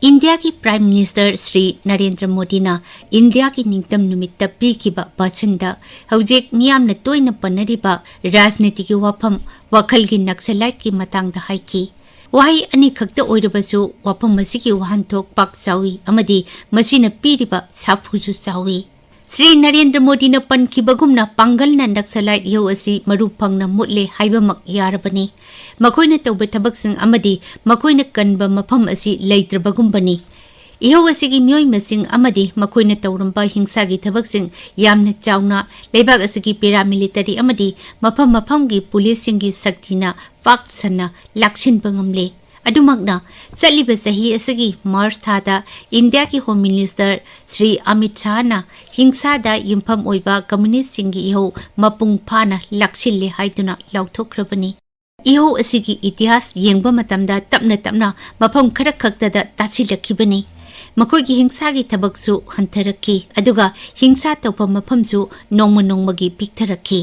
India की prime minister Shri Narendra Modi ना India की निंगतम नुमित्त पीखिबा भाषणदा हौजिक मियामना तोयना पन्नरिबा राजनीतिकी वाफम वखलगी नक्सलाइट की मतंगदा हाइकी वहाई अनि खक्ता ओइरबसु वाफम मसिगी वहानथोक पाक चावी अमदी मसिना पीरिबा साफुजु चावी श्री नरेंद्र मोदी न पनखिबगुमना पांगलना नक्सलाइट यो असि मरुप फंगना मुटले हाइबमक यारबनी मखोइना तौबे थबकसिंग अमदी मखोइना कनबा मफम असि लैत्रबगुमबनी इहो असिगी मियोय मसिंग अमदी मखोइना तौरंबा हिंसागी थबकसिंग यामना चावना लेबाग असिगी पैरामिलिटरी अमदी मफम मफमगी पुलिससिंगी शक्तिना पाक सन्ना लाक्सिनबा ngamle अदुमकना चलिबा सही असगी मार्च थादा इंडिया की होम मिनिस्टर श्री अमित शाह ना हिंसादा युमफम ओइबा कम्युनिस्ट सिंगी इहो मपुंग फाना लाक्सिले हाइदुना लाउथोख्रबनी इहो असिगी इतिहास येंगबा मतमदा तपना तपना मफम खरक खक्तदा तासिलखिबनी मखोइगी हिंसागी थबकसु हंथरखी अदुगा हिंसा तौपा मफमसु नोंमा नोंमगी पिक्थरखी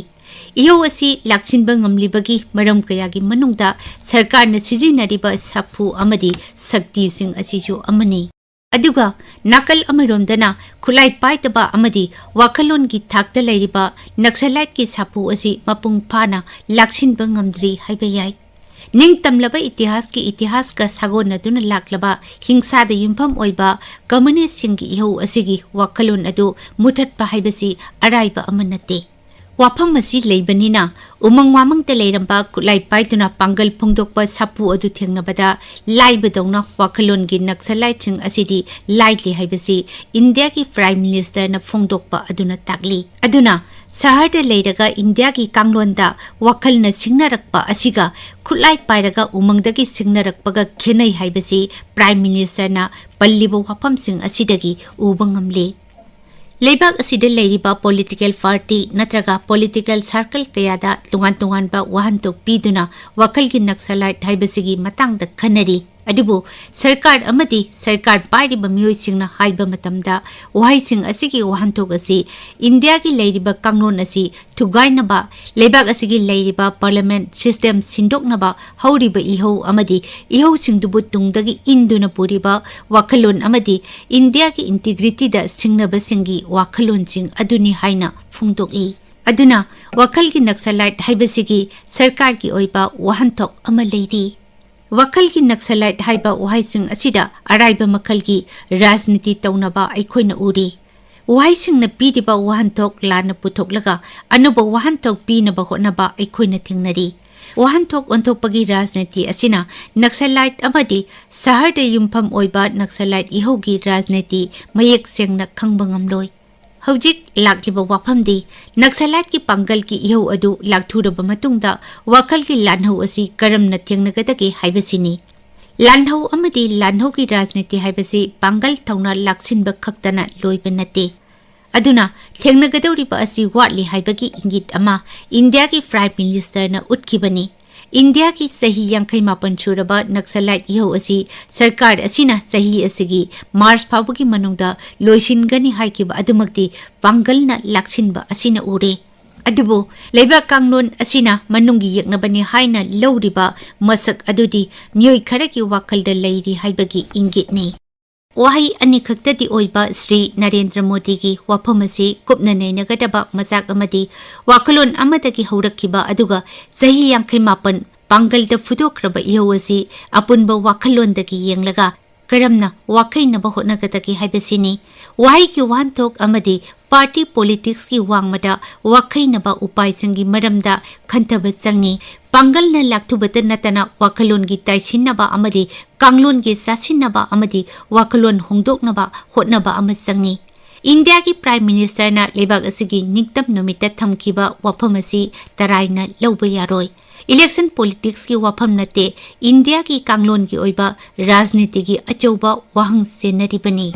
इहो असि लाक्सिनबा ngamlibagi maram kayagi manungda sarkarna sijinariba sapu amadi sakti sing asiju amani aduga nakal amaromdana khulai paitaba amadi wakhalon gi thakta leiriba naxalite ki sapu asi mapung phana laksinba ngamdri haiba yai ningtamlaba itihas ka sagona duna laklaba hingsa da yumpham oiba communist sing gi iho asigi wakhalon adu muthat pa haibasi araiba amanate वाफम मसी लेबनिना उमंग वामंग ते लेरंबा कुलाई पाइतुना पांगल फुंगदोकपा सापु अदु थेंगनबदा लाइबदौना वाखलोनगी नक्सलाइटसिंग असिदी lightly हाइबसी India की prime minister न फुंगदोकपा अदुना ताकली अदुना शहर दे लेरगा India की कांगलोनदा वाखलना सिंगनरकपा असिगा खुलाई पाइरगा उमंगदगी सिंगनरकपगा खेनै हाइबसी prime minister न पल्लिबो वाफमसिंग असिदगी उबंगमले लेबाग असिदे लेरिबा पॉलिटिकल पार्टी नत्रगा पॉलिटिकल सर्कल कयादा तुंगान तुंगानबा वाहनतोक पीदुना वखलगी नक्सलाइट हाइबसिगी मतंगदा खनरी अदुबु सरकार अमदी सरकार पाइरिबा मियोइसिंगना हाइबा मतमदा वहाइसिंग असिगी वाहनतोक असि इंडिया की लेरिबा कांगलोन असि थुगाइनबा लेबाग असिगी लेरिबा पार्लियामेंट सिस्टम सिंदोकनबा हौरिबा इहो अमदी इहो सिंगदुबु तुंगदगी इंदुना पुरिबा वखलोन अमदी इंडिया की इंटीग्रिटी दा सिंगनबा सिंगी वखलोन सिंग अदुनी हाइना फुंगदोकई अदुना वखलगी नक्सलाइट हाइबसिगी सरकार की ओइबा वाहनथोक अमा लेरी वखल की नक्सलाइट हाइबा वहाइसिंग असिदा अराइबा मखल की राजनीति तौनबा अखोइना उरी वहाइसिंग न पीदिबा वाहनथोक लाना पुथोकलगा अनुबा वाहनथोक पीनबा होनबा अखोइना थिंगनरी वाहनथोक ओंथोकपगी राजनीति असिना नक्सलाइट अमदी शहर दे युमफम ओइबा नक्सलाइट इहोगी राजनीति मयेक सेंगना खंगबा ngamloi हौजिक लागिबा वाफमदी नक्सलाइट की पांगल की इहो अदु लागथुरबा मतुंगदा वखल की लानहौ असि करमना थेंगनगदगे हाइबसिनी लानहौ अमदी लानहौ की राजनीति हाइबसि पांगल थौना लाक्सिनबा खक्तना लोइबा नते अदुना थेंगनगदौरिबा असि वाटली हाइबगी इंगित अमा इंडिया की प्राइम मिनिस्टर न उठखिबनी इंडिया की सही यांखै मापन सुरबा नक्सलाइट इहो असि सरकार असिना सही असिगी मार्च फावगी मनुंगदा लोइसिनगनी हाइकिबा अदुमक्ति पांगलना लाक्सिनबा असिना उरे अदुबो लेबा कांगलोन असिना मनुंगी यक्नबनी हाइना लौरिबा मसक अदुदी मियोय खरकी वाखलदा लेरी हाइबगी इंगितनी वहाई अनि खक्तदी ओइबा श्री नरेंद्र मोदी की वाफम असि कुपना नैनगदबा मजाक अमदी वाखलोन अमदगी हौरखिबा अदुगा सही यांखै मापन पांगलदा फुदोख्रबा इहो असि अपुनबा वाखलोनदगी येंगलगा करमना वाखैनबा होनगदगी हाइबसिनी वहाई की वाहनथोक अमदी पार्टी पॉलिटिक्स की वांगमदा वाखैनबा उपायसिंगी मरमदा खंथबा चंगी पांगलना लाक्थुबत नतना वाखलोन की ताइसिनबा अमदी कांगलोन की सासिनबा अमदी वाखलोन होंदोकनबा होटनबा अम चंगी इंडिया की प्राइम मिनिस्टर ना लेबाग असिगी निक्तम नुमित्ता थमखिबा वाफम असि तराइना लौबा यारोय इलेक्शन पॉलिटिक्स की वाफम नते इंडिया की कांगलोन की ओइबा राजनीति की अचौबा वाहंग सेनरिबनी।